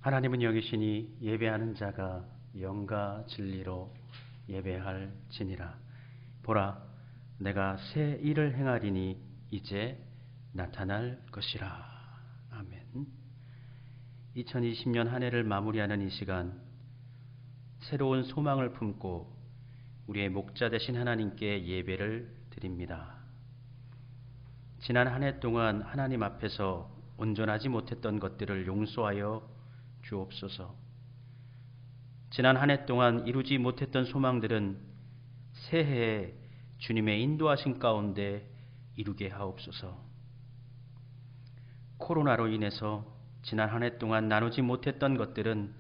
하나님은 여기시니 예배하는 자가 영과 진리로 예배할지니라. 보라, 내가 새 일을 행하리니 이제 나타날 것이라. 아멘. 2020년 한 해를 마무리하는 이 시간, 새로운 소망을 품고 우리의 목자 되신 하나님께 예배를 드립니다. 지난 한 해 동안 하나님 앞에서 온전하지 못했던 것들을 용서하여 주옵소서. 지난 한 해 동안 이루지 못했던 소망들은 새해에 주님의 인도하심 가운데 이루게 하옵소서. 코로나로 인해서 지난 한 해 동안 나누지 못했던 것들은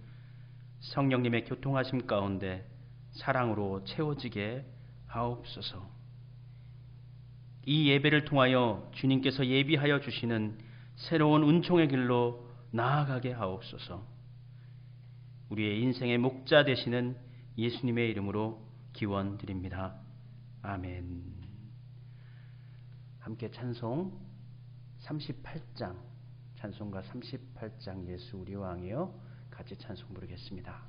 성령님의 교통하심 가운데 사랑으로 채워지게 하옵소서. 이 예배를 통하여 주님께서 예비하여 주시는 새로운 은총의 길로 나아가게 하옵소서. 우리의 인생의 목자 되시는 예수님의 이름으로 기원드립니다. 아멘. 함께 찬송 38장, 찬송가 38장 예수 우리 왕이여 같이 찬송 부르겠습니다.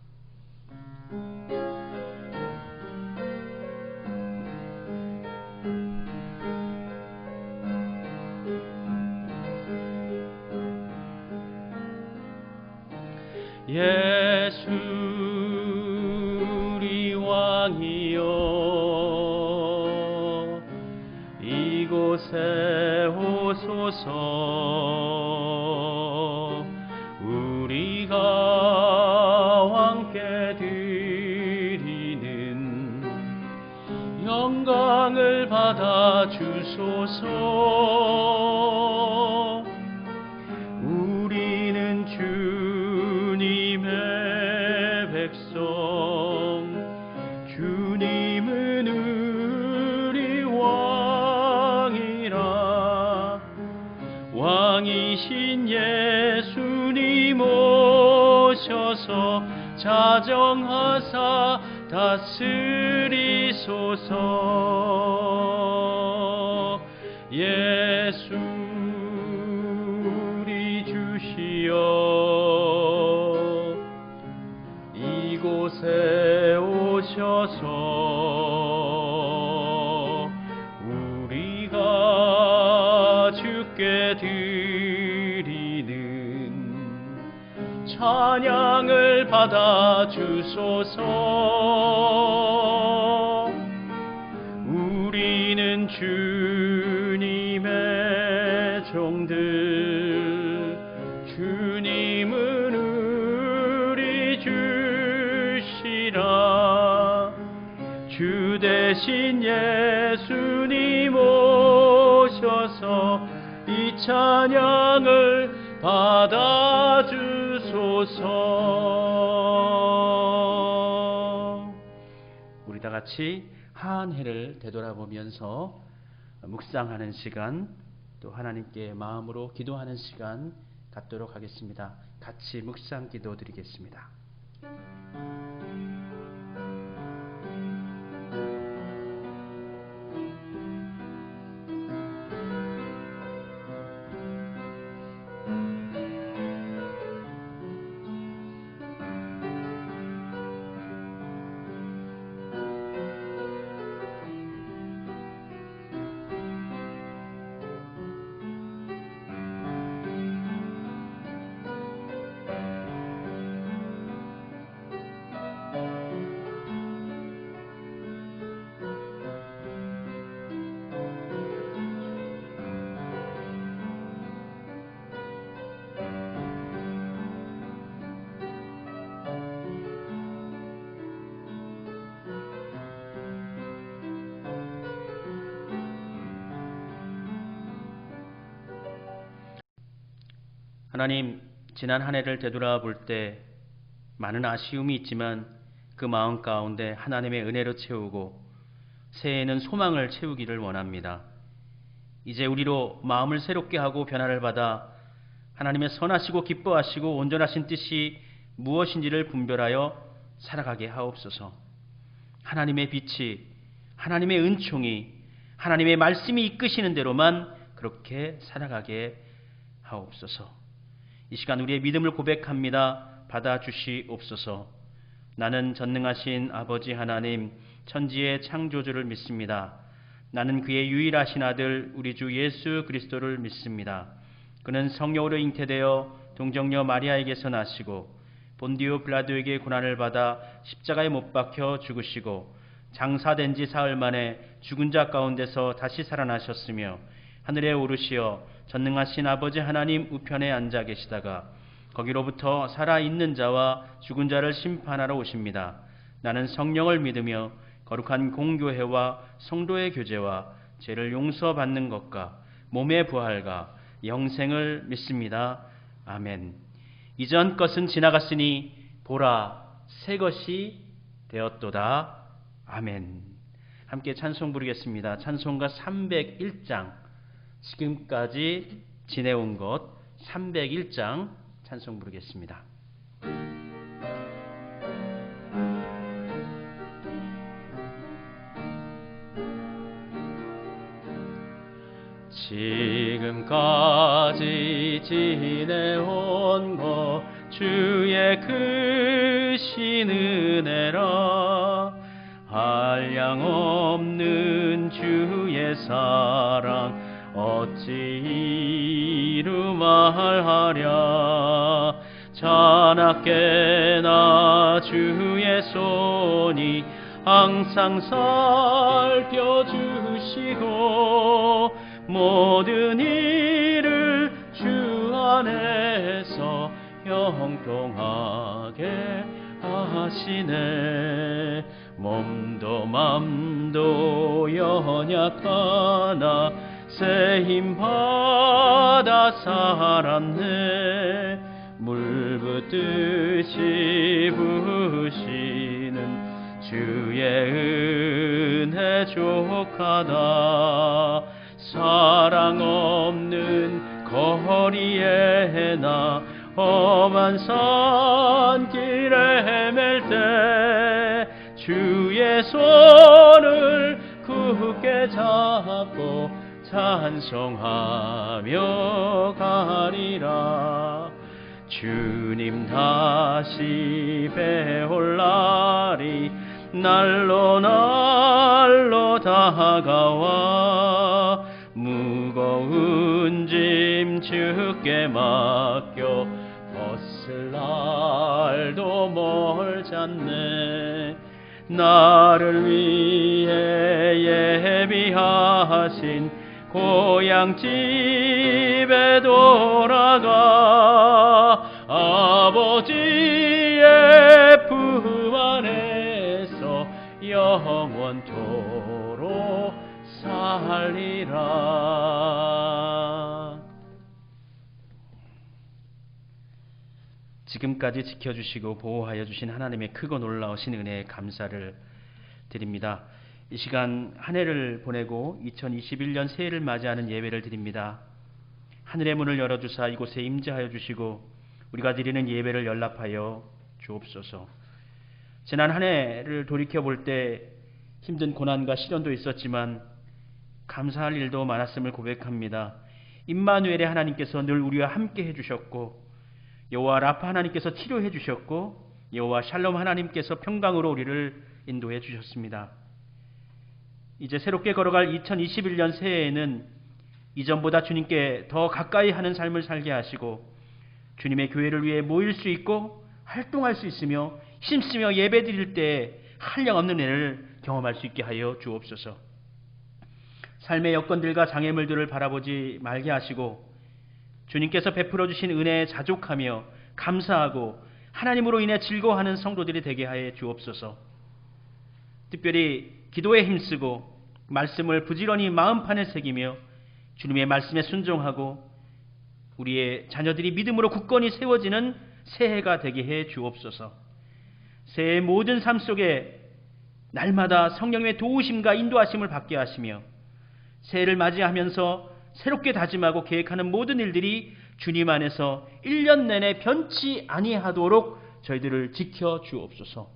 예수 우리 왕이여 이곳에 오소서. 우리가 왕께 드리는 영광을 받아 주소서. 우리는 주님의 백성, 주님은 우리 왕이라. 왕이신 예수님 오셔서 자정하사 다스리소서. 예수 우리 주시여 이곳에 오셔서 우리가 주께 드리는 찬양을 받아 주소서. 우리는 주님의 종들, 주님은 우리 주시라. 주 대신 예수님 오셔서 이 찬양을 받아 주소서. 우리 다 같이 한 해를 되돌아보면서 묵상하는 시간, 또 하나님께 마음으로 기도하는 시간 갖도록 하겠습니다. 같이 묵상 기도 드리겠습니다. 하나님, 지난 한 해를 되돌아볼 때 많은 아쉬움이 있지만 그 마음 가운데 하나님의 은혜로 채우고 새해에는 소망을 채우기를 원합니다. 이제 우리로 마음을 새롭게 하고 변화를 받아 하나님의 선하시고 기뻐하시고 온전하신 뜻이 무엇인지를 분별하여 살아가게 하옵소서. 하나님의 빛이, 하나님의 은총이, 하나님의 말씀이 이끄시는 대로만 그렇게 살아가게 하옵소서. 이 시간 우리의 믿음을 고백합니다. 받아주시옵소서. 나는 전능하신 아버지 하나님, 천지의 창조주를 믿습니다. 나는 그의 유일하신 아들 우리 주 예수 그리스도를 믿습니다. 그는 성령으로 잉태되어 동정녀 마리아에게서 나시고 본디오 빌라도에게 고난을 받아 십자가에 못 박혀 죽으시고 장사된 지 사흘 만에 죽은 자 가운데서 다시 살아나셨으며 하늘에 오르시어 전능하신 아버지 하나님 우편에 앉아 계시다가 거기로부터 살아있는 자와 죽은 자를 심판하러 오십니다. 나는 성령을 믿으며 거룩한 공교회와 성도의 교제와 죄를 용서받는 것과 몸의 부활과 영생을 믿습니다. 아멘. 이전 것은 지나갔으니 보라 새 것이 되었도다. 아멘. 함께 찬송 부르겠습니다. 찬송가 301장, 지금까지 지내온 것 301장 찬송 부르겠습니다. 지금까지 지내온 것 주의 크신 은혜라. 한량없는 주의 사랑 어찌 이루 말하랴. 자나깨나 주의 손이 항상 살펴주시고 모든 일을 주 안에서 형통하게 하시네. 몸도 맘도 연약하나 새 힘 받아 살았네. 물 붓듯이 부으시는 주의 은혜 족하다. 사랑 없는 거리에 나 험한 산길에 헤맬 때 주의 손을 굳게 잡고 찬송하며 가리라. 주님 다시 배올 날이 날로 날로 다가와 무거운 짐 주께 맡겨 벗을 날도 멀잖네. 나를 위해 예비하신 고향 집에 돌아가 아버지의 품 안에서 영원토록 살리라. 지금까지 지켜주시고 보호하여 주신 하나님의 크고 놀라우신 은혜에 감사를 드립니다. 이 시간 한 해를 보내고 2021년 새해를 맞이하는 예배를 드립니다. 하늘의 문을 열어주사 이곳에 임재하여 주시고 우리가 드리는 예배를 연락하여 주옵소서. 지난 한 해를 돌이켜볼 때 힘든 고난과 시련도 있었지만 감사할 일도 많았음을 고백합니다. 임마누엘의 하나님께서 늘 우리와 함께 해주셨고 여호와 라파 하나님께서 치료해 주셨고 여호와 샬롬 하나님께서 평강으로 우리를 인도해 주셨습니다. 이제 새롭게 걸어갈 2021년 새해에는 이전보다 주님께 더 가까이 하는 삶을 살게 하시고 주님의 교회를 위해 모일 수 있고 활동할 수 있으며 힘쓰며 예배드릴 때 한량없는 은혜를 경험할 수 있게 하여 주옵소서. 삶의 여건들과 장애물들을 바라보지 말게 하시고 주님께서 베풀어 주신 은혜에 자족하며 감사하고 하나님으로 인해 즐거워하는 성도들이 되게 하여 주옵소서. 특별히 기도에 힘쓰고 말씀을 부지런히 마음판에 새기며 주님의 말씀에 순종하고 우리의 자녀들이 믿음으로 굳건히 세워지는 새해가 되게 해 주옵소서. 새해의 모든 삶 속에 날마다 성령님의 도우심과 인도하심을 받게 하시며 새해를 맞이하면서 새롭게 다짐하고 계획하는 모든 일들이 주님 안에서 1년 내내 변치 아니하도록 저희들을 지켜 주옵소서.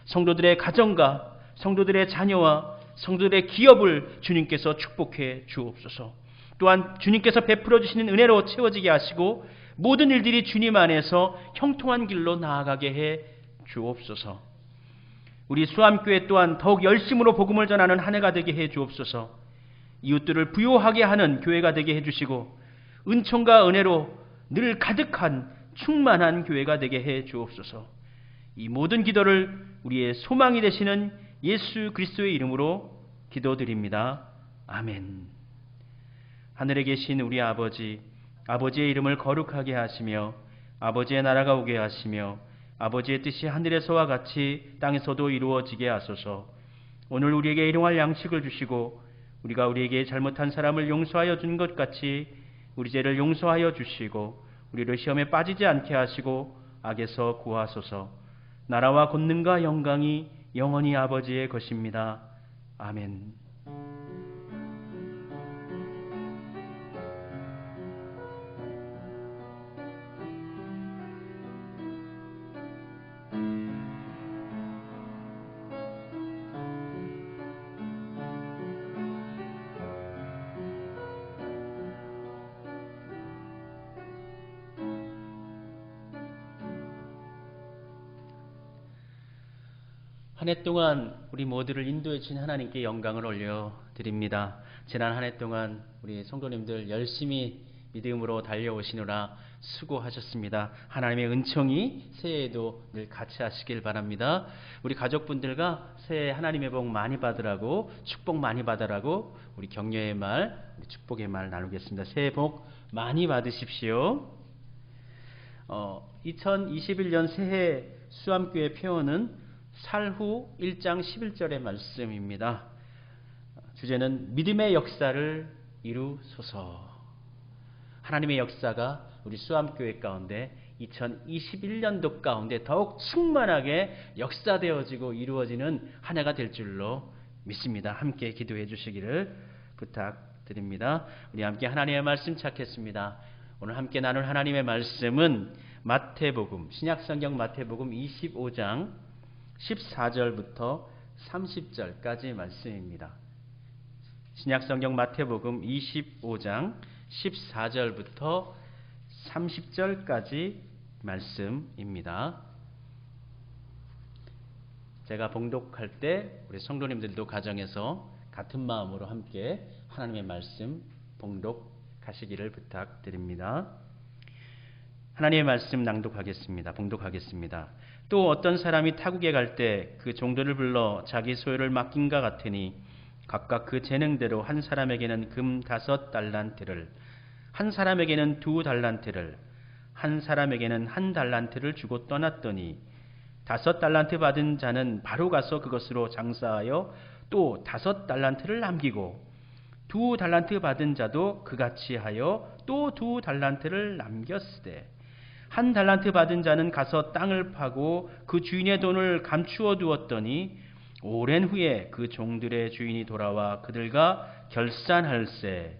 성도들의 가정과 성도들의 자녀와 성도들의 기업을 주님께서 축복해 주옵소서. 또한 주님께서 베풀어 주시는 은혜로 채워지게 하시고 모든 일들이 주님 안에서 형통한 길로 나아가게 해 주옵소서. 우리 수암교회 또한 더욱 열심으로 복음을 전하는 한 해가 되게 해 주옵소서. 이웃들을 부요하게 하는 교회가 되게 해 주시고 은총과 은혜로 늘 가득한 충만한 교회가 되게 해 주옵소서. 이 모든 기도를 우리의 소망이 되시는 예수 그리스도의 이름으로 기도드립니다. 아멘. 하늘에 계신 우리 아버지, 아버지의 이름을 거룩하게 하시며 아버지의 나라가 오게 하시며 아버지의 뜻이 하늘에서와 같이 땅에서도 이루어지게 하소서. 오늘 우리에게 일용할 양식을 주시고 우리가 우리에게 잘못한 사람을 용서하여 준 것 같이 우리 죄를 용서하여 주시고 우리를 시험에 빠지지 않게 하시고 악에서 구하소서. 나라와 권능과 영광이 영원히 아버지의 것입니다. 아멘. 한 해 동안 우리 모두를 인도해 주신 하나님께 영광을 올려드립니다. 지난 한 해 동안 우리 성도님들 열심히 믿음으로 달려오시느라 수고하셨습니다. 하나님의 은총이 새해에도 늘 같이 하시길 바랍니다. 우리 가족분들과 새해 하나님의 복 많이 받으라고, 축복 많이 받으라고 우리 격려의 말, 축복의 말 나누겠습니다. 새해 복 많이 받으십시오. 2021년 새해 수암교회 표어는 살후 1장 11절의 말씀입니다. 주제는 믿음의 역사를 이루소서. 하나님의 역사가 우리 수암교회 가운데 2021년도 가운데 더욱 충만하게 역사되어지고 이루어지는 한 해가 될 줄로 믿습니다. 함께 기도해 주시기를 부탁드립니다. 우리 함께 하나님의 말씀 찾겠습니다. 오늘 함께 나눌 하나님의 말씀은 마태복음, 신약성경 마태복음 25장 14절부터 30절까지 말씀입니다. 신약성경 마태복음 25장 14절부터 30절까지 말씀입니다. 제가 봉독할 때 우리 성도님들도 가정에서 같은 마음으로 함께 하나님의 말씀 봉독하시기를 부탁드립니다. 하나님의 말씀 낭독하겠습니다. 봉독하겠습니다. 또 어떤 사람이 타국에 갈 때 그 종들을 불러 자기 소유를 맡긴가 같으니 각각 그 재능대로 한 사람에게는 금 5달란트를, 한 사람에게는 2달란트를, 한 사람에게는 1달란트를 주고 떠났더니 5달란트 받은 자는 바로 가서 그것으로 장사하여 또 5달란트를 남기고 2달란트 받은 자도 그같이 하여 또 2달란트를 남겼으되 1달란트 받은 자는 가서 땅을 파고 그 주인의 돈을 감추어 두었더니 오랜 후에 그 종들의 주인이 돌아와 그들과 결산할세.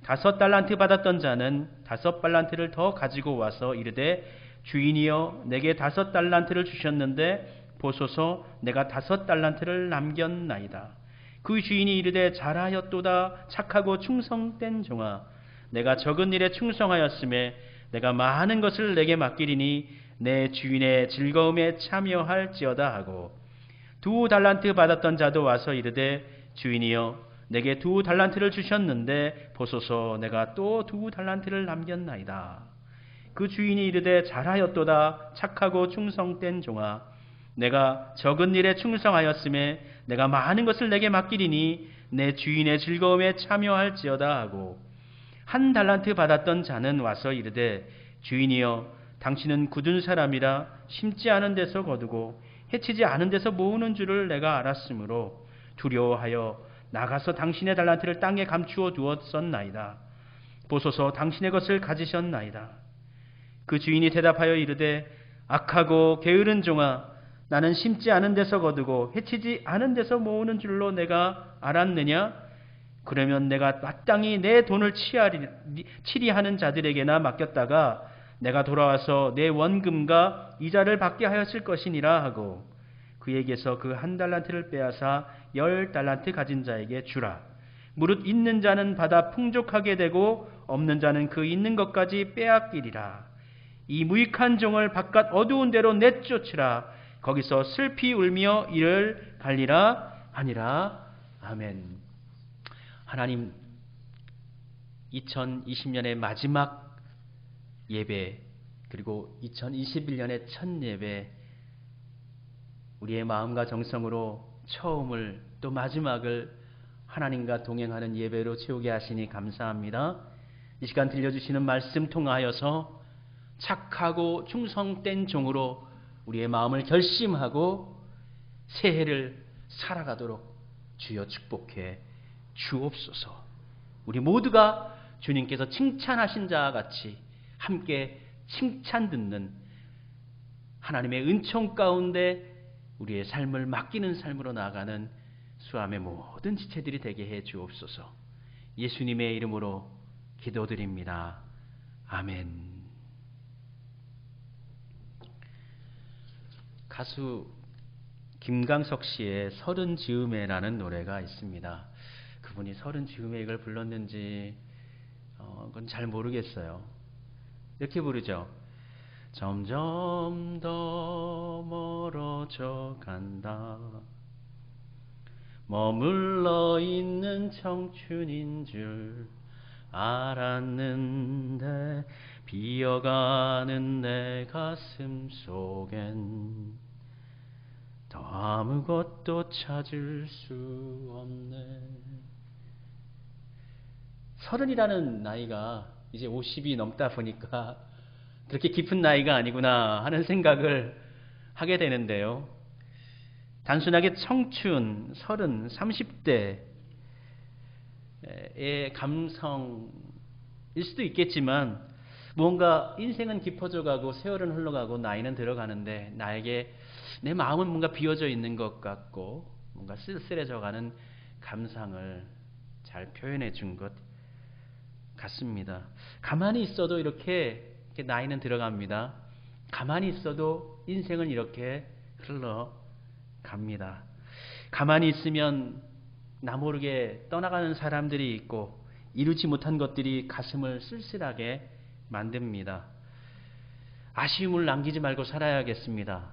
5달란트 받았던 자는 5달란트를 더 가지고 와서 이르되 주인이여 내게 5달란트를 주셨는데 보소서 내가 5달란트를 남겼나이다. 그 주인이 이르되 잘하였도다 착하고 충성된 종아 내가 적은 일에 충성하였음에 내가 많은 것을 내게 맡기리니 내 주인의 즐거움에 참여할지어다 하고 2달란트 받았던 자도 와서 이르되 주인이여 내게 2달란트를 주셨는데 보소서 내가 또 2달란트를 남겼나이다. 그 주인이 이르되 잘하였도다 착하고 충성된 종아 내가 적은 일에 충성하였음에 내가 많은 것을 내게 맡기리니 내 주인의 즐거움에 참여할지어다 하고 1달란트 받았던 자는 와서 이르되 주인이여 당신은 굳은 사람이라 심지 않은 데서 거두고 해치지 않은 데서 모으는 줄을 내가 알았으므로 두려워하여 나가서 당신의 달란트를 땅에 감추어 두었었나이다. 보소서 당신의 것을 가지셨나이다. 그 주인이 대답하여 이르되 악하고 게으른 종아 나는 심지 않은 데서 거두고 해치지 않은 데서 모으는 줄로 내가 알았느냐? 그러면 내가 마땅히 내 돈을 치리하는 자들에게나 맡겼다가 내가 돌아와서 내 원금과 이자를 받게 하였을 것이니라 하고 그에게서 그 1달란트를 빼앗아 10달란트 가진 자에게 주라. 무릇 있는 자는 받아 풍족하게 되고 없는 자는 그 있는 것까지 빼앗기리라. 이 무익한 종을 바깥 어두운 데로 내쫓으라. 거기서 슬피 울며 이를 갈리라 하니라. 아멘. 하나님, 2020년의 마지막 예배, 그리고 2021년의 첫 예배, 우리의 마음과 정성으로 처음을 또 마지막을 하나님과 동행하는 예배로 채우게 하시니 감사합니다. 이 시간 들려주시는 말씀 통하여서 착하고 충성된 종으로 우리의 마음을 결심하고 새해를 살아가도록 주여 축복해 주옵소서. 우리 모두가 주님께서 칭찬하신 자와 같이 함께 칭찬 듣는 하나님의 은총 가운데 우리의 삶을 맡기는 삶으로 나아가는 수암의 모든 지체들이 되게 해 주옵소서. 예수님의 이름으로 기도드립니다. 아멘. 가수 김광석 씨의 서른 즈음에라는 노래가 있습니다. 그분이 서른 즈음에 이걸 불렀는지 그건 잘 모르겠어요. 이렇게 부르죠. 점점 더 멀어져 간다. 머물러 있는 청춘인 줄 알았는데 비어가는 내 가슴 속엔 더 아무것도 찾을 수 없네. 서른이라는 나이가 이제 50이 넘다 보니까 그렇게 깊은 나이가 아니구나 하는 생각을 하게 되는데요. 단순하게 청춘, 30, 30대의 감성일 수도 있겠지만 뭔가 인생은 깊어져 가고 세월은 흘러가고 나이는 들어가는데 나에게 내 마음은 뭔가 비어져 있는 것 같고 뭔가 쓸쓸해져 가는 감상을 잘 표현해 준 것 같습니다. 가만히 있어도 이렇게 나이는 들어갑니다. 가만히 있어도 인생은 이렇게 흘러갑니다. 가만히 있으면 나 모르게 떠나가는 사람들이 있고 이루지 못한 것들이 가슴을 쓸쓸하게 만듭니다. 아쉬움을 남기지 말고 살아야겠습니다.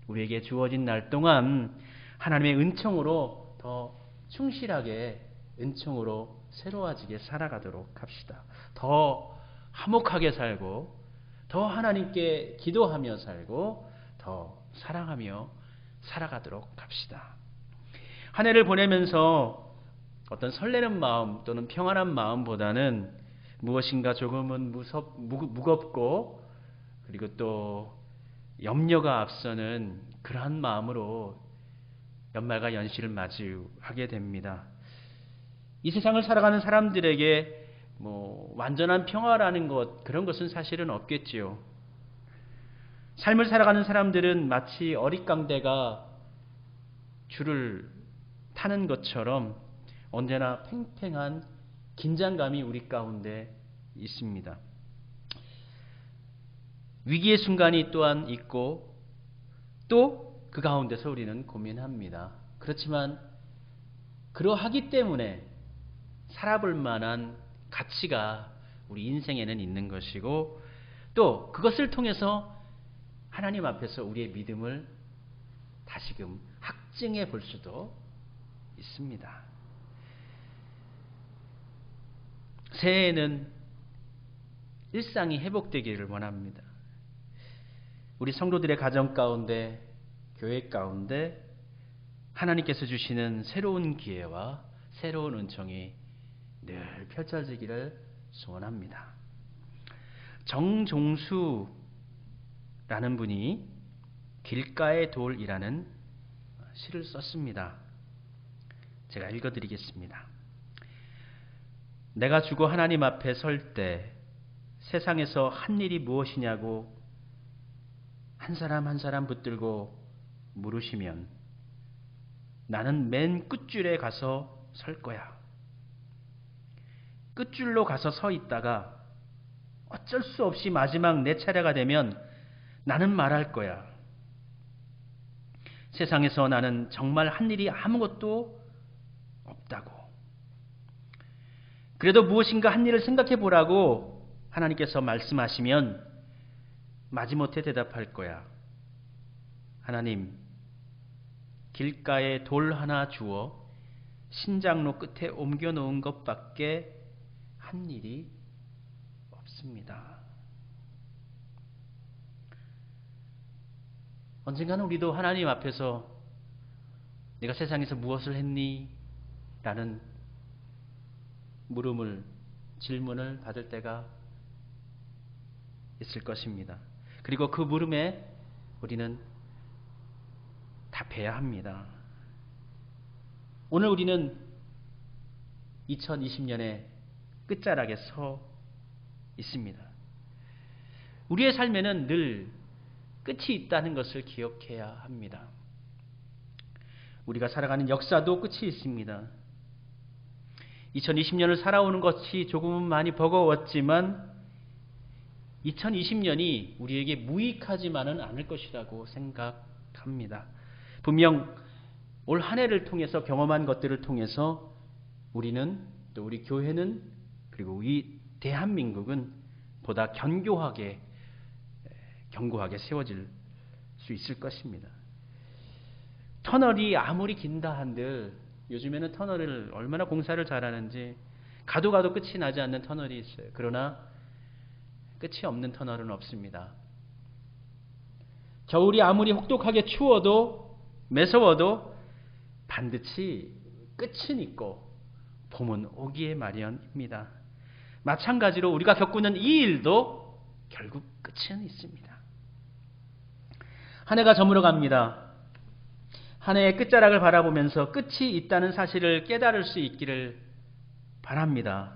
우리에게 주어진 날 동안 하나님의 은총으로 더 충실하게 은총으로 새로워지게 살아가도록 합시다. 더 화목하게 살고 더 하나님께 기도하며 살고 더 사랑하며 살아가도록 합시다. 한 해를 보내면서 어떤 설레는 마음 또는 평안한 마음보다는 무엇인가 조금은 무겁고 그리고 또 염려가 앞서는 그러한 마음으로 연말과 연시를 맞이하게 됩니다. 이 세상을 살아가는 사람들에게 완전한 평화라는 것, 그런 것은 사실은 없겠지요. 삶을 살아가는 사람들은 마치 어릿광대가 줄을 타는 것처럼 언제나 팽팽한 긴장감이 우리 가운데 있습니다. 위기의 순간이 또한 있고 또 그 가운데서 우리는 고민합니다. 그렇지만 그러하기 때문에 살아볼 만한 가치가 우리 인생에는 있는 것이고 또 그것을 통해서 하나님 앞에서 우리의 믿음을 다시금 확증해 볼 수도 있습니다. 새해에는 일상이 회복되기를 원합니다. 우리 성도들의 가정 가운데, 교회 가운데 하나님께서 주시는 새로운 기회와 새로운 은총이 늘 펼쳐지기를 소원합니다. 정종수라는 분이 길가의 돌이라는 시를 썼습니다. 제가 읽어드리겠습니다. 내가 죽어 하나님 앞에 설 때 세상에서 한 일이 무엇이냐고 한 사람 한 사람 붙들고 물으시면 나는 맨 끝줄에 가서 설 거야. 끝줄로 가서 서 있다가 어쩔 수 없이 마지막 내 차례가 되면 나는 말할 거야. 세상에서 나는 정말 한 일이 아무것도 없다고. 그래도 무엇인가 한 일을 생각해 보라고 하나님께서 말씀하시면 마지못해 대답할 거야. 하나님, 길가에 돌 하나 주어 신장로 끝에 옮겨 놓은 것밖에 한 일이 없습니다. 언젠가는 우리도 하나님 앞에서 내가 세상에서 무엇을 했니? 라는 질문을 받을 때가 있을 것입니다. 그리고 그 물음에 우리는 답해야 합니다. 오늘 우리는 2020년의 끝자락에 서 있습니다. 우리의 삶에는 늘 끝이 있다는 것을 기억해야 합니다. 우리가 살아가는 역사도 끝이 있습니다. 2020년을 살아오는 것이 조금은 많이 버거웠지만 2020년이 우리에게 무익하지만은 않을 것이라고 생각합니다. 분명 올 한 해를 통해서 경험한 것들을 통해서 우리는 또 우리 교회는 그리고 우리 대한민국은 보다 견고하게 세워질 수 있을 것입니다. 터널이 아무리 긴다 한들 요즘에는 터널을 얼마나 공사를 잘하는지 가도 끝이 나지 않는 터널이 있어요. 그러나 끝이 없는 터널은 없습니다. 겨울이 아무리 혹독하게 추워도 매서워도 반드시 끝은 있고 봄은 오기에 마련입니다. 마찬가지로 우리가 겪는 이 일도 결국 끝은 있습니다. 한 해가 저물어 갑니다. 한 해의 끝자락을 바라보면서 끝이 있다는 사실을 깨달을 수 있기를 바랍니다.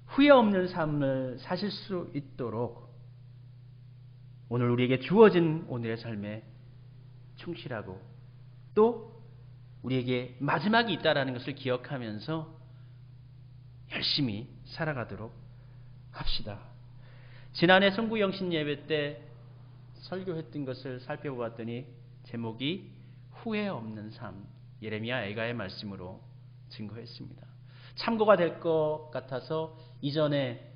후회 없는 삶을 사실 수 있도록 오늘 우리에게 주어진 오늘의 삶에 충실하고 또 우리에게 마지막이 있다는 것을 기억하면서 열심히 살아가도록 합시다. 지난해 성구영신 예배 때 설교했던 것을 살펴보았더니 제목이 후회 없는 삶, 예레미야 애가의 말씀으로 증거했습니다. 참고가 될 것 같아서 이전에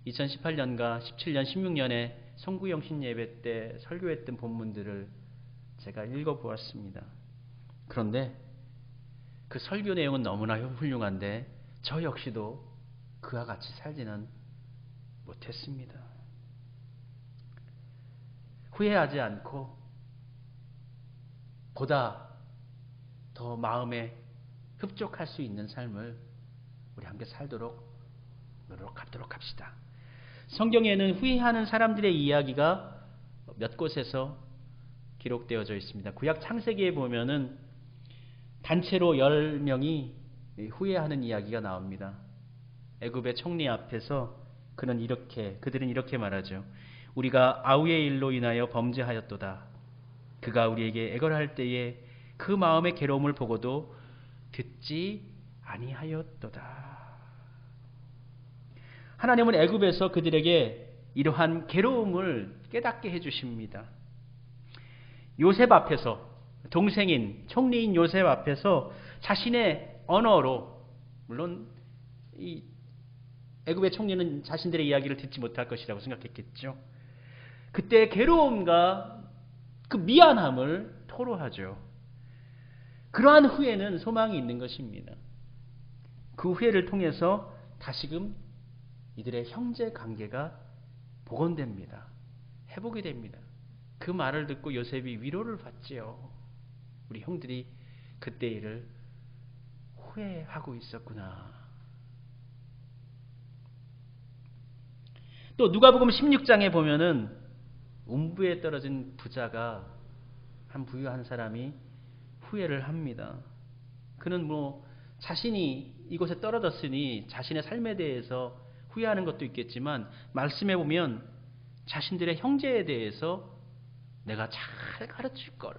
2018년과 17년, 16년에 성구영신 예배 때 설교했던 본문들을 제가 읽어보았습니다. 그런데 그 설교 내용은 너무나 훌륭한데 저 역시도 그와 같이 살지는 못했습니다. 후회하지 않고 보다 더 마음에 흡족할 수 있는 삶을 우리 함께 살도록 노력하도록 합시다. 성경에는 후회하는 사람들의 이야기가 몇 곳에서 기록되어져 있습니다. 구약 창세기에 보면은 단체로 10명이 후회하는 이야기가 나옵니다. 애굽의 총리 앞에서 그들은 이렇게 말하죠. 우리가 아우의 일로 인하여 범죄하였도다. 그가 우리에게 애걸할 때에 그 마음의 괴로움을 보고도 듣지 아니하였도다. 하나님은 애굽에서 그들에게 이러한 괴로움을 깨닫게 해주십니다. 요셉 앞에서 동생인 총리인 요셉 앞에서 자신의 언어로 물론 이 애굽의 총리는 자신들의 이야기를 듣지 못할 것이라고 생각했겠죠. 그때 괴로움과 그 미안함을 토로하죠. 그러한 후회는 소망이 있는 것입니다. 그 후회를 통해서 다시금 이들의 형제 관계가 복원됩니다. 회복이 됩니다. 그 말을 듣고 요셉이 위로를 받지요. 우리 형들이 그때 일을 후회하고 있었구나. 또 누가복음 16장에 보면은 음부에 떨어진 부자가 한 부유한 사람이 후회를 합니다. 그는 자신이 이곳에 떨어졌으니 자신의 삶에 대해서 후회하는 것도 있겠지만 말씀해 보면 자신들의 형제에 대해서 내가 잘 가르칠 걸,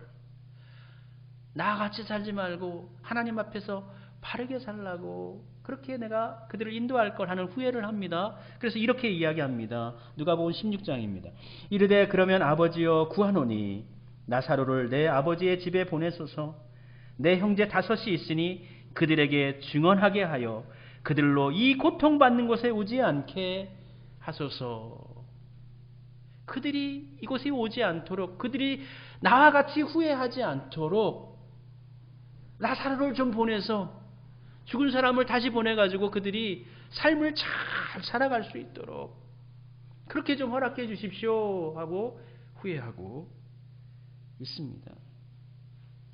나와 같이 살지 말고 하나님 앞에서 바르게 살라고 그렇게 내가 그들을 인도할 걸 하는 후회를 합니다. 그래서 이렇게 이야기합니다. 누가복음 16장입니다. 이르되 그러면 아버지여 구하노니 나사로를 내 아버지의 집에 보내소서. 내 형제 5이 있으니 그들에게 증언하게 하여 그들로 이 고통받는 곳에 오지 않게 하소서. 그들이 이곳에 오지 않도록, 그들이 나와 같이 후회하지 않도록 라사로를 좀 보내서 죽은 사람을 다시 보내가지고 그들이 삶을 잘 살아갈 수 있도록 그렇게 좀 허락해 주십시오 하고 후회하고 있습니다.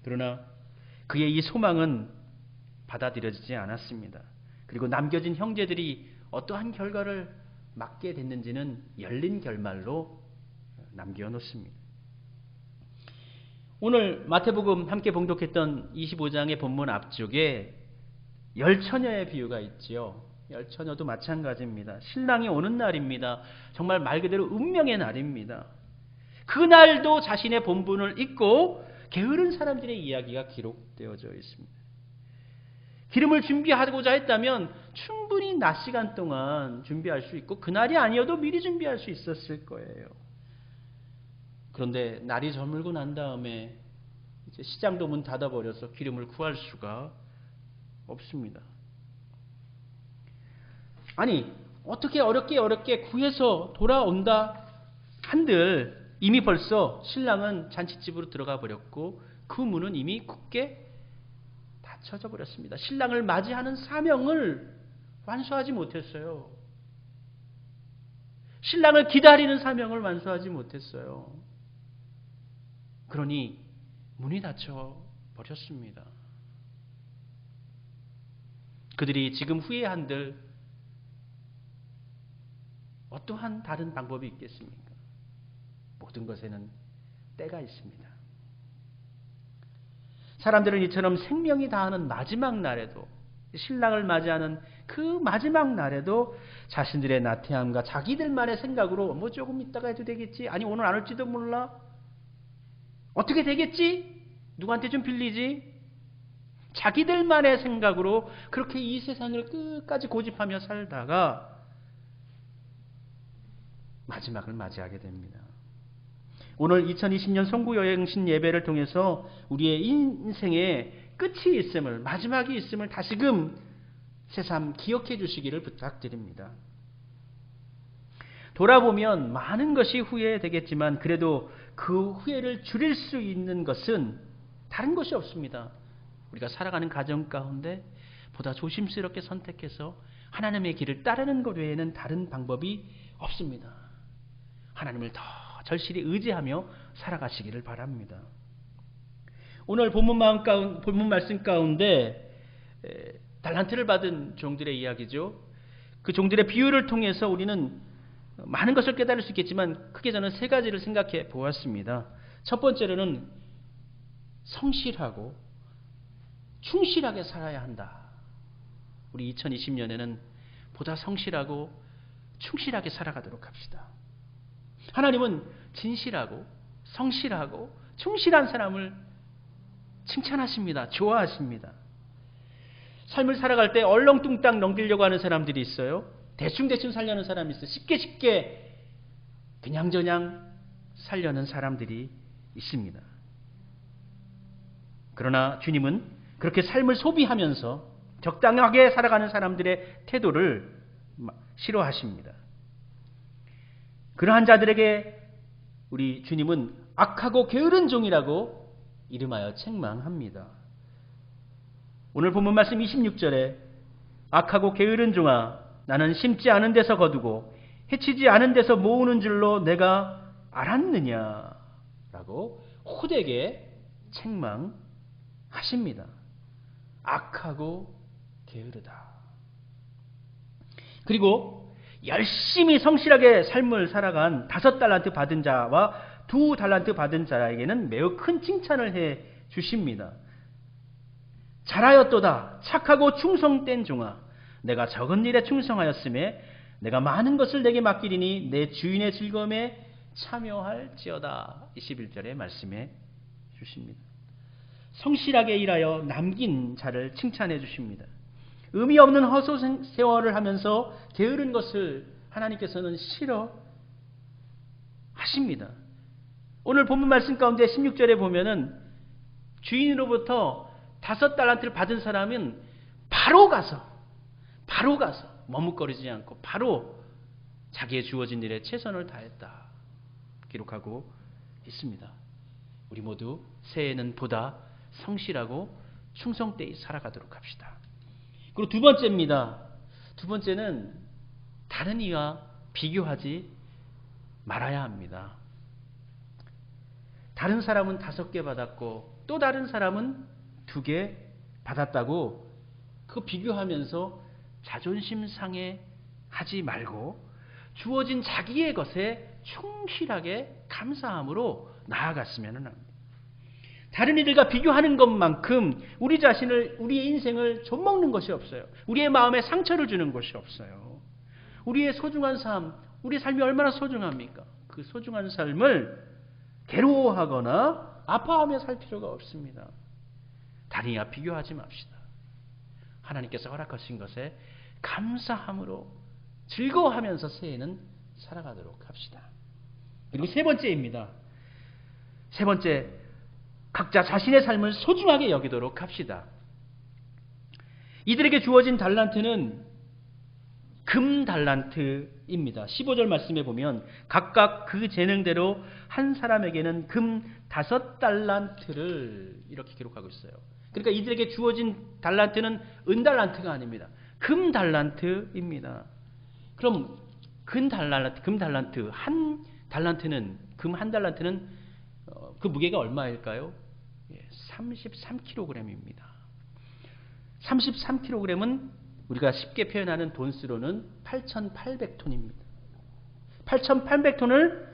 그러나 그의 이 소망은 받아들여지지 않았습니다. 그리고 남겨진 형제들이 어떠한 결과를 맞게 됐는지는 열린 결말로 남겨놓습니다. 오늘 마태복음 함께 봉독했던 25장의 본문 앞쪽에 열처녀의 비유가 있지요. 열처녀도 마찬가지입니다. 신랑이 오는 날입니다. 정말 말 그대로 운명의 날입니다. 그날도 자신의 본분을 잊고 게으른 사람들의 이야기가 기록되어져 있습니다. 기름을 준비하고자 했다면 충분히 낮 시간 동안 준비할 수 있고 그날이 아니어도 미리 준비할 수 있었을 거예요. 그런데 날이 저물고 난 다음에 이제 시장도 문 닫아버려서 기름을 구할 수가 없습니다. 아니 어떻게 어렵게 구해서 돌아온다 한들 이미 벌써 신랑은 잔치집으로 들어가 버렸고 그 문은 이미 굳게 닫혀져 버렸습니다. 신랑을 맞이하는 사명을 완수하지 못했어요. 신랑을 기다리는 사명을 완수하지 못했어요. 그러니 문이 닫혀 버렸습니다. 그들이 지금 후회한들 어떠한 다른 방법이 있겠습니까? 모든 것에는 때가 있습니다. 사람들은 이처럼 생명이 다하는 마지막 날에도 신랑을 맞이하는 그 마지막 날에도 자신들의 나태함과 자기들만의 생각으로 뭐 조금 있다가 해도 되겠지? 아니 오늘 안 올지도 몰라? 어떻게 되겠지? 누구한테 좀 빌리지? 자기들만의 생각으로 그렇게 이 세상을 끝까지 고집하며 살다가 마지막을 맞이하게 됩니다. 오늘 2020년 송구여행신 예배를 통해서 우리의 인생에 끝이 있음을, 마지막이 있음을 다시금 새삼 기억해 주시기를 부탁드립니다. 돌아보면 많은 것이 후회되겠지만 그래도 그 후회를 줄일 수 있는 것은 다른 것이 없습니다. 우리가 살아가는 가정 가운데 보다 조심스럽게 선택해서 하나님의 길을 따르는 것 외에는 다른 방법이 없습니다. 하나님을 더 절실히 의지하며 살아가시기를 바랍니다. 오늘 본문 말씀 가운데 달란트를 받은 종들의 이야기죠. 그 종들의 비유를 통해서 우리는 많은 것을 깨달을 수 있겠지만 크게 저는 세 가지를 생각해 보았습니다. 첫 번째로는 성실하고 충실하게 살아야 한다. 우리 2020년에는 보다 성실하고 충실하게 살아가도록 합시다. 하나님은 진실하고 성실하고 충실한 사람을 칭찬하십니다. 좋아하십니다. 삶을 살아갈 때 얼렁뚱땅 넘기려고 하는 사람들이 있어요. 대충 살려는 사람이 있어요. 쉽게 그냥저냥 살려는 사람들이 있습니다. 그러나 주님은 그렇게 삶을 소비하면서 적당하게 살아가는 사람들의 태도를 싫어하십니다. 그러한 자들에게 우리 주님은 악하고 게으른 종이라고 이름하여 책망합니다. 오늘 본문 말씀 26절에 악하고 게으른 종아 나는 심지 않은 데서 거두고 해치지 않은 데서 모으는 줄로 내가 알았느냐 라고 호되게 책망하십니다. 악하고 게으르다. 그리고 열심히 성실하게 삶을 살아간 5달란트 받은 자와 2달란트 받은 자에게는 매우 큰 칭찬을 해 주십니다. 잘하였도다 착하고 충성된 종아 내가 적은 일에 충성하였음에 내가 많은 것을 내게 맡기리니 내 주인의 즐거움에 참여할지어다. 21절에 말씀해 주십니다. 성실하게 일하여 남긴 자를 칭찬해 주십니다. 의미 없는 헛소세월을 하면서 게으른 것을 하나님께서는 싫어하십니다. 오늘 본문 말씀 가운데 16절에 보면은 주인으로부터 5달란트를 받은 사람은 바로 가서 머뭇거리지 않고 바로 자기의 주어진 일에 최선을 다했다. 기록하고 있습니다. 우리 모두 새해에는 보다 성실하고 충성되이 살아가도록 합시다. 그리고 두 번째입니다. 두 번째는 다른 이와 비교하지 말아야 합니다. 다른 사람은 5개 받았고 또 다른 사람은 2개 받았다고 그거 비교하면서 자존심 상해 하지 말고 주어진 자기의 것에 충실하게 감사함으로 나아갔으면 합니다. 다른 이들과 비교하는 것만큼 우리 자신을, 우리의 인생을 좀먹는 것이 없어요. 우리의 마음에 상처를 주는 것이 없어요. 우리의 소중한 삶, 우리의 삶이 얼마나 소중합니까? 그 소중한 삶을 괴로워하거나 아파하며 살 필요가 없습니다. 다른 이와 비교하지 맙시다. 하나님께서 허락하신 것에 감사함으로 즐거워하면서 새해는 살아가도록 합시다. 그리고 세 번째입니다. 세 번째, 각자 자신의 삶을 소중하게 여기도록 합시다. 이들에게 주어진 달란트는 금 달란트입니다. 15절 말씀에 보면 각각 그 재능대로 한 사람에게는 금 5달란트를 이렇게 기록하고 있어요. 그러니까 이들에게 주어진 달란트는 은 달란트가 아닙니다. 금 달란트입니다. 그럼 금 달란트 한 달란트는 금 한 달란트는 그 무게가 얼마일까요? 33kg입니다. 33kg은 우리가 쉽게 표현하는 돈수로는 8,800톤입니다. 8,800톤을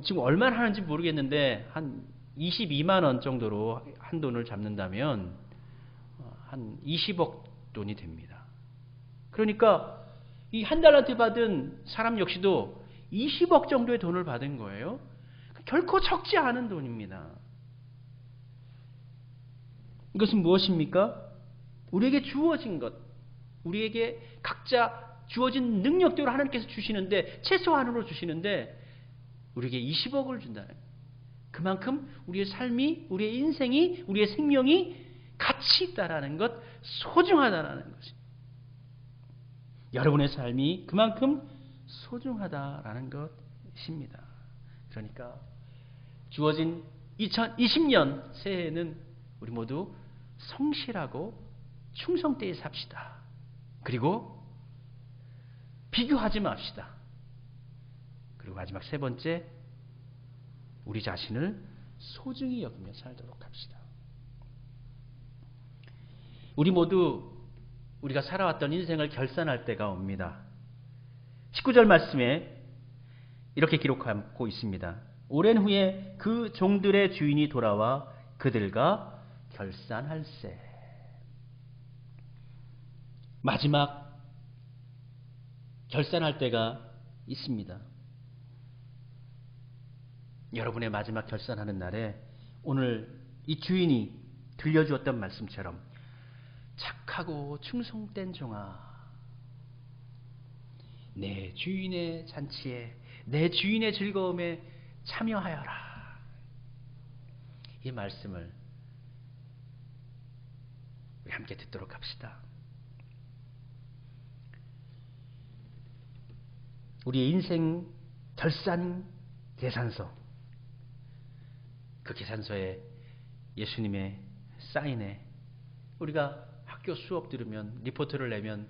지금 얼마나 하는지 모르겠는데 한 22만 원 정도로 한 돈을 잡는다면 한 20억 돈이 됩니다. 그러니까 이 한 달란트 받은 사람 역시도 20억 정도의 돈을 받은 거예요. 결코 적지 않은 돈입니다. 이것은 무엇입니까? 우리에게 주어진 것, 우리에게 각자 주어진 능력대로 하나님께서 주시는데 최소한으로 주시는데 우리에게 20억을 준다는 거예요. 그만큼 우리의 삶이, 우리의 인생이, 우리의 생명이 가치 있다라는 것, 소중하다라는 것입니다. 여러분의 삶이 그만큼 소중하다라는 것입니다. 그러니까 주어진 2020년 새해에는 우리 모두 성실하고 충성되이 삽시다. 그리고 비교하지 맙시다. 그리고 마지막 세 번째, 우리 자신을 소중히 여기며 살도록 합시다. 우리 모두 우리가 살아왔던 인생을 결산할 때가 옵니다. 19절 말씀에 이렇게 기록하고 있습니다. 오랜 후에 그 종들의 주인이 돌아와 그들과 결산할세. 마지막 결산할 때가 있습니다. 여러분의 마지막 결산하는 날에 오늘 이 주인이 들려주었던 말씀처럼 착하고 충성된 종아, 내 주인의 잔치에, 내 주인의 즐거움에 참여하여라. 이 말씀을 우리 함께 듣도록 합시다. 우리의 인생 결산 계산서, 그 계산서에 예수님의 사인에 우리가 학교 수업 들으면 리포트를 내면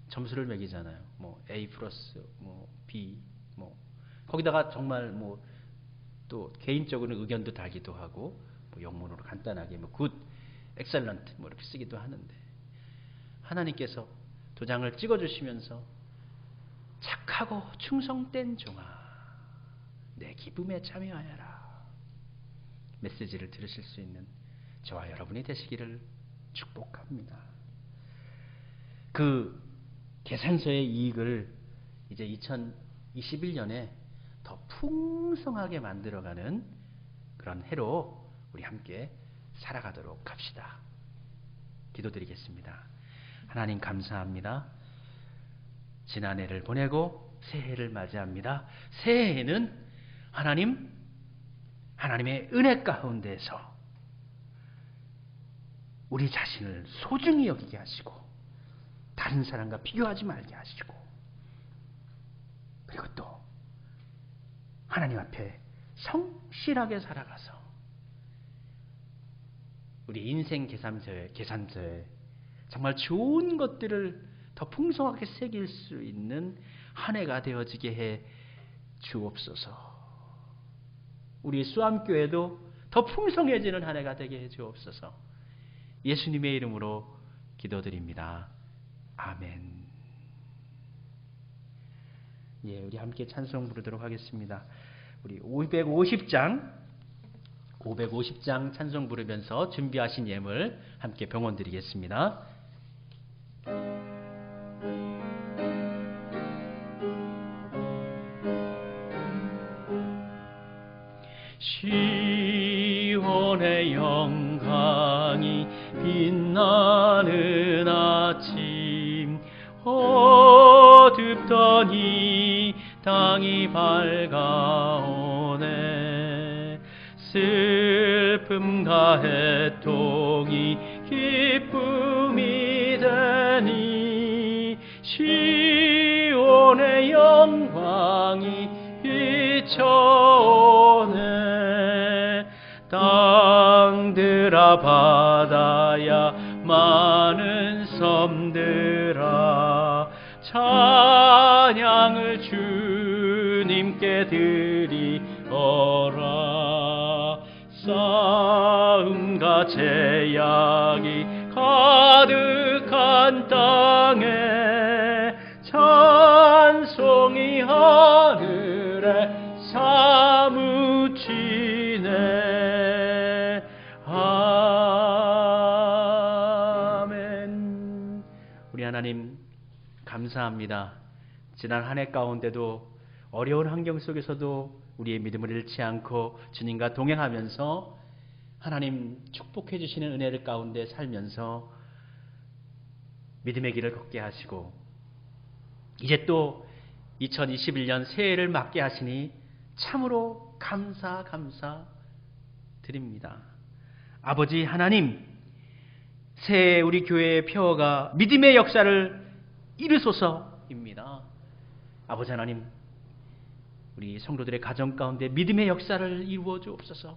점수를 매기잖아요. 뭐 A 플러스, 뭐 B, 뭐 거기다가 정말 뭐 또 개인적으로 의견도 달기도 하고 뭐 영문으로 간단하게 뭐 굿, 엑셀런트 뭐 이렇게 쓰기도 하는데 하나님께서 도장을 찍어주시면서 착하고 충성된 종아, 내 기쁨에 참여하여라. 메시지를 들으실 수 있는 저와 여러분이 되시기를 축복합니다. 그 계산서의 이익을 이제 2021년에 더 풍성하게 만들어가는 그런 해로 우리 함께 살아가도록 합시다. 기도드리겠습니다. 하나님 감사합니다. 지난해를 보내고 새해를 맞이합니다. 새해에는 하나님의 은혜 가운데서 우리 자신을 소중히 여기게 하시고 다른 사람과 비교하지 말게 하시고, 그리고 또 하나님 앞에 성실하게 살아가서 우리 인생 계산서에 정말 좋은 것들을 더 풍성하게 새길 수 있는 한 해가 되어지게 해 주옵소서. 우리 수암교회도 더 풍성해지는 한 해가 되게 해 주옵소서. 예수님의 이름으로 기도드립니다. 아멘. 예, 우리 함께 찬송 부르도록 하겠습니다. 우리 550장 찬송 부르면서 준비하신 예물 함께 병원 드리겠습니다. 시온의 영광이 빛나는 아침, 어둡더니 땅이 밝아오네. 슬픔과 애통이 기쁨이 되니 시온의 영광이 비춰오네. 땅들아 바다야 많은 섬들아 찬양을 주님께 드리어라. 싸움과 제약이 가득한 땅에 찬송이 하늘에 사무치네. 아멘. 우리 하나님 감사합니다. 지난 한 해 가운데도 어려운 환경 속에서도 우리의 믿음을 잃지 않고 주님과 동행하면서 하나님 축복해 주시는 은혜를 가운데 살면서 믿음의 길을 걷게 하시고 이제 또 2021년 새해를 맞게 하시니 참으로 감사 드립니다. 아버지 하나님, 새해 우리 교회의 표어가 믿음의 역사를 이루소서입니다. 아버지 하나님, 우리 성도들의 가정 가운데 믿음의 역사를 이루어 주옵소서.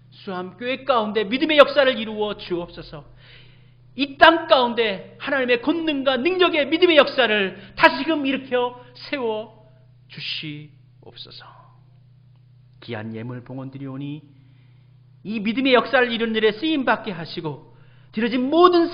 수암교회 가운데 믿음의 역사를 이루어 주옵소서. 이 땅 가운데 하나님의 권능과 능력의 믿음의 역사를 다시금 일으켜 세워 주시옵소서. 귀한 예물 봉헌 드리오니 이 믿음의 역사를 이루는 일에 쓰임받게 하시고 드려진 모든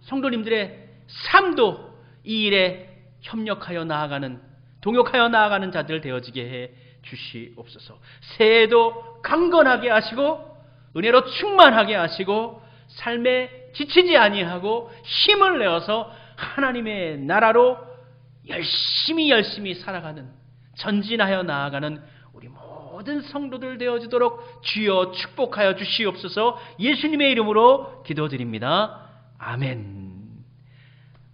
성도님들의 삶도 이 일에 협력하여 나아가는, 동역하여 나아가는 자들 되어지게 해 주시옵소서. 새해도 강건하게 하시고 은혜로 충만하게 하시고 삶에 지치지 아니하고 힘을 내어서 하나님의 나라로 열심히 살아가는, 전진하여 나아가는 우리 모든 성도들 되어지도록 주여 축복하여 주시옵소서. 예수님의 이름으로 기도드립니다. 아멘.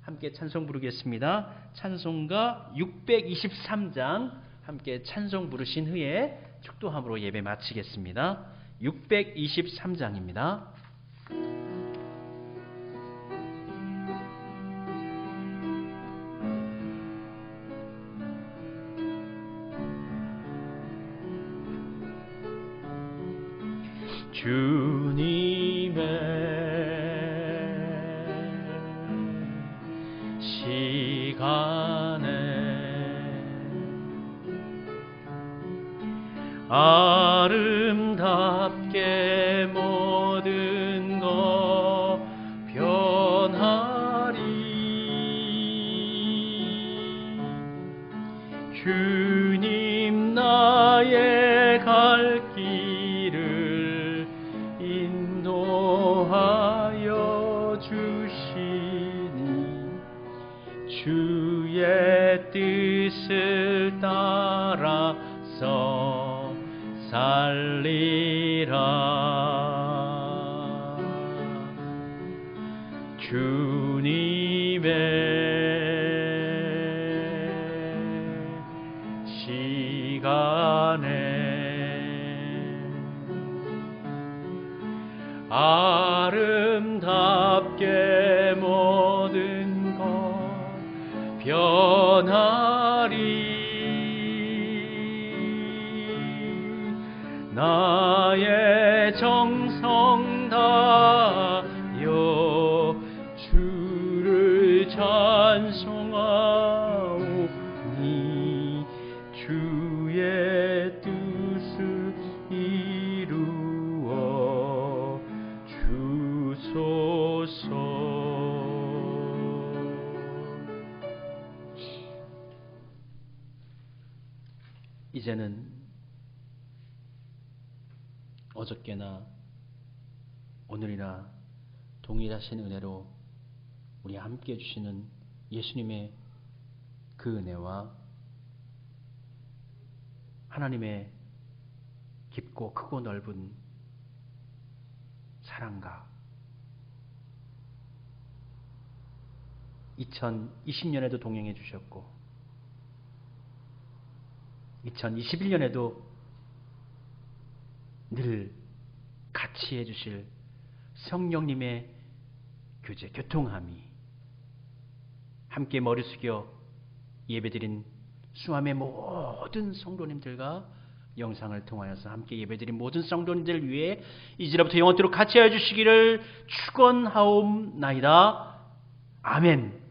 함께 찬송 부르겠습니다. 찬송가 623장 함께 찬송 부르신 후에 축도함으로 예배 마치겠습니다. 623장입니다. 주님의 시간에 아름답게 모든 것 변하리. 주님 나의 갈 길을 인도하여 주시니 주의 뜻을 따라서 살리라. 주님의 시간에 아름답게 모든 것 변하리. 나의 정성 다여 주를 찬송하오니 주의 뜻을 이루어 주소서. 이제는 어저께나 오늘이나 동일하신 은혜로 우리 함께 해주시는 예수님의 그 은혜와 하나님의 깊고 크고 넓은 사랑과 2020년에도 동행해 주셨고 2021년에도 늘 같이 해주실 성령님의 교제, 교통함이 함께 머리 숙여 예배드린 수암의 모든 성도님들과 영상을 통하여서 함께 예배드린 모든 성도님들 위해 이제로부터 영원토록 같이 해주시기를 축원하옵나이다. 아멘.